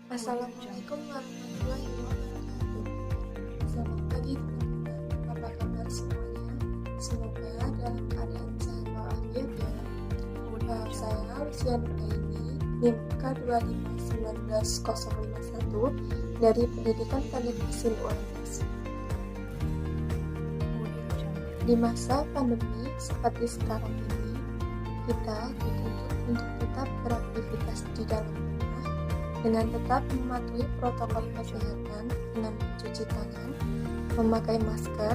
Assalamualaikum warahmatullahi wabarakatuh. Selamat pagi teman-teman, apa kabar semuanya? Semoga dalam keadaan sehat walafiat ya. Saya Lucia Nuraini, NIM K2519051 dari Pendidikan Teknik Mesin UNS. Di masa pandemi seperti sekarang ini, kita dituntut untuk tetap beraktivitas di dalam rumah dengan tetap mematuhi protokol kesehatan dengan mencuci tangan, memakai masker,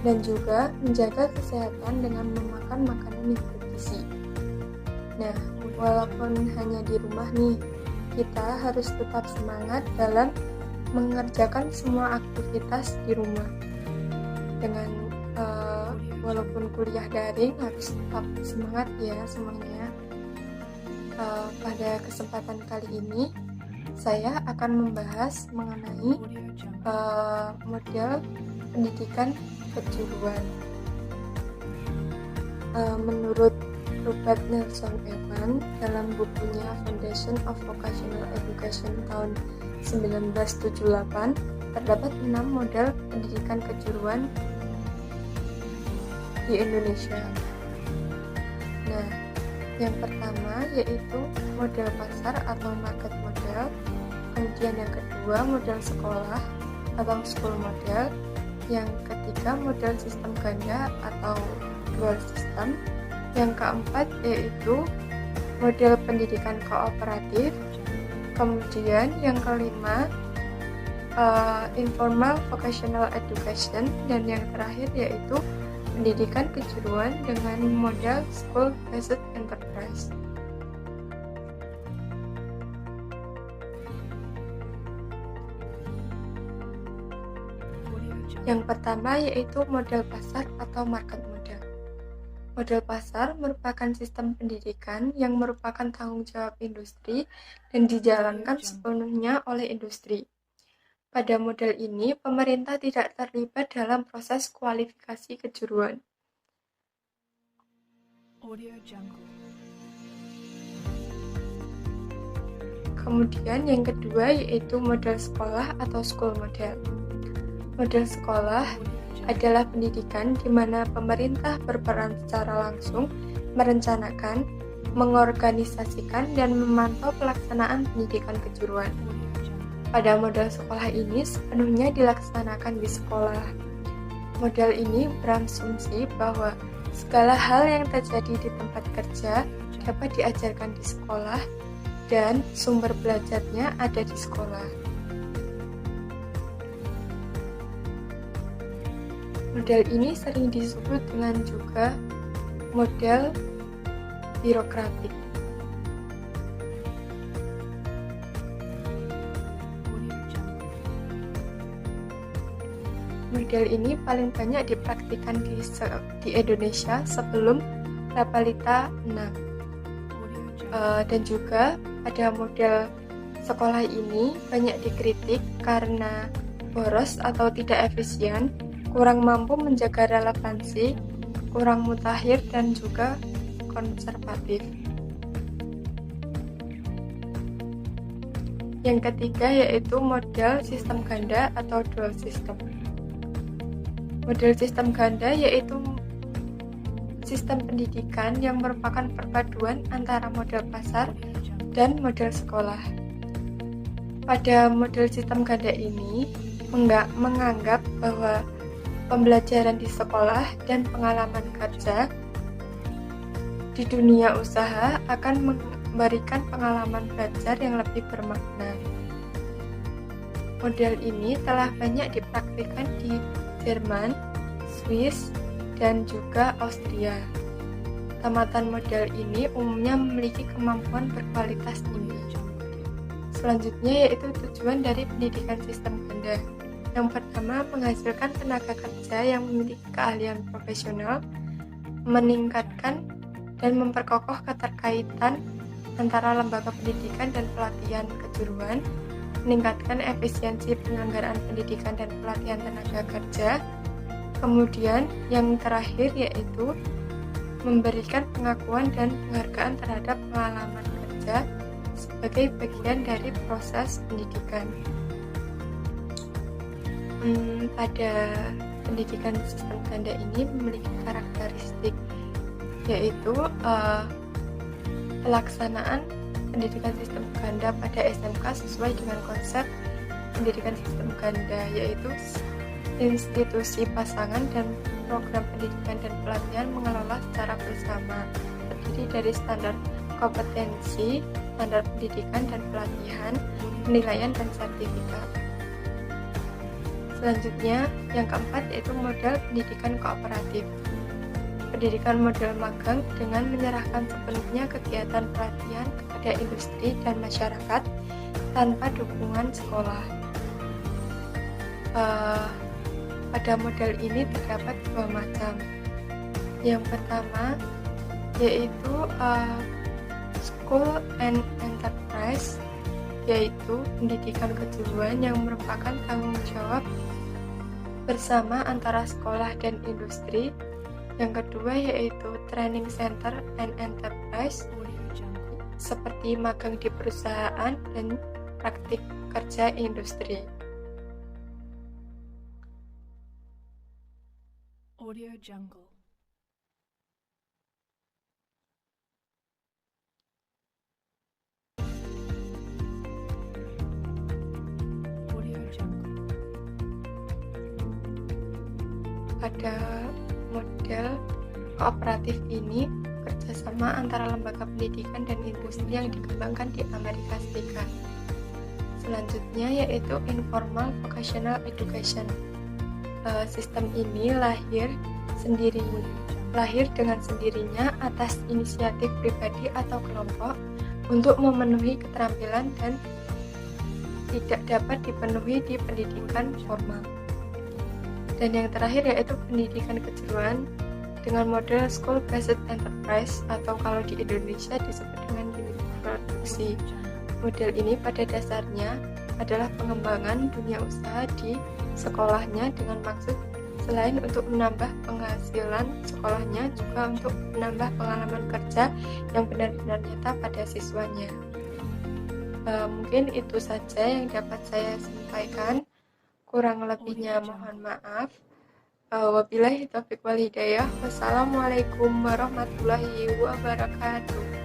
dan juga menjaga kesehatan dengan memakan makanan yang bergizi. Nah, walaupun hanya di rumah nih, kita harus tetap semangat dalam mengerjakan semua aktivitas di rumah. Dengan walaupun kuliah daring, harus tetap semangat ya semuanya. Pada kesempatan kali ini, saya akan membahas mengenai model pendidikan kejuruan. Menurut Rupert Nelson Evan dalam bukunya Foundation of Vocational Education tahun 1978, terdapat 6 model pendidikan kejuruan di Indonesia. Nah, yang pertama yaitu model pasar atau market model, kemudian yang kedua model sekolah atau school model, yang ketiga model sistem ganda atau dual system, yang keempat yaitu model pendidikan kooperatif, kemudian yang kelima informal vocational education, dan yang terakhir yaitu pendidikan kejuruan dengan model school-based enterprise. Yang pertama yaitu model pasar atau market model. Model pasar merupakan sistem pendidikan yang merupakan tanggung jawab industri dan dijalankan sepenuhnya oleh industri. Pada model ini, pemerintah tidak terlibat dalam proses kualifikasi kejuruan. Kemudian yang kedua yaitu model sekolah atau school model. Model sekolah adalah pendidikan di mana pemerintah berperan secara langsung merencanakan, mengorganisasikan, dan memantau pelaksanaan pendidikan kejuruan. Pada model sekolah ini sepenuhnya dilaksanakan di sekolah. Model ini berasumsi bahwa segala hal yang terjadi di tempat kerja dapat diajarkan di sekolah dan sumber belajarnya ada di sekolah. Model ini sering disebut dengan juga model birokratik. Model ini paling banyak dipraktikkan di Indonesia sebelum Rapalita 6. Dan juga pada model sekolah ini banyak dikritik karena boros atau tidak efisien, kurang mampu menjaga relevansi, kurang mutakhir, dan juga konservatif. Yang ketiga yaitu model sistem ganda atau dual system. Model sistem ganda yaitu sistem pendidikan yang merupakan perpaduan antara model pasar dan model sekolah. Pada model sistem ganda ini menganggap bahwa pembelajaran di sekolah dan pengalaman kerja di dunia usaha akan memberikan pengalaman belajar yang lebih bermakna. Model ini telah banyak dipraktikkan di Jerman, Swiss, dan juga Austria. Tamatan model ini umumnya memiliki kemampuan berkualitas tinggi. Selanjutnya yaitu tujuan dari pendidikan sistem ganda. Yang pertama, menghasilkan tenaga kerja yang memiliki keahlian profesional, meningkatkan dan memperkokoh keterkaitan antara lembaga pendidikan dan pelatihan kejuruan, meningkatkan efisiensi penyelenggaraan pendidikan dan pelatihan tenaga kerja. Kemudian yang terakhir yaitu memberikan pengakuan dan penghargaan terhadap pengalaman kerja sebagai bagian dari proses pendidikan. Pada pendidikan sistem ganda ini memiliki karakteristik, yaitu pelaksanaan pendidikan sistem ganda pada SMK sesuai dengan konsep pendidikan sistem ganda, yaitu institusi pasangan dan program pendidikan dan pelatihan mengelola secara bersama, terdiri dari standar kompetensi, standar pendidikan dan pelatihan, penilaian dan sertifikat. Selanjutnya, yang keempat yaitu model pendidikan kooperatif. Pendidikan model magang dengan menyerahkan sepenuhnya kegiatan pelatihan kepada industri dan masyarakat tanpa dukungan sekolah. Pada model ini terdapat dua macam. Yang pertama yaitu School and Enterprise, yaitu pendidikan kejuruan yang merupakan tanggung jawab bersama antara sekolah dan industri. Yang kedua yaitu Training Center and Enterprise, seperti magang di perusahaan dan praktik kerja industri. Audio Jungle. Pada model kooperatif ini, kerjasama antara lembaga pendidikan dan industri yang dikembangkan di Amerika Serikat. Selanjutnya yaitu Informal Vocational Education. Sistem ini lahir dengan sendirinya atas inisiatif pribadi atau kelompok untuk memenuhi keterampilan dan tidak dapat dipenuhi di pendidikan formal. Dan yang terakhir yaitu pendidikan kejuruan dengan model School Based Enterprise, atau kalau di Indonesia disebut dengan unit produksi. Model ini pada dasarnya adalah pengembangan dunia usaha di sekolahnya dengan maksud selain untuk menambah penghasilan sekolahnya, juga untuk menambah pengalaman kerja yang benar-benar nyata pada siswanya. Mungkin itu saja yang dapat saya sampaikan. Kurang lebihnya mohon maaf. Wabillahi taufiq wal hidayah. Wassalamualaikum warahmatullahi wabarakatuh.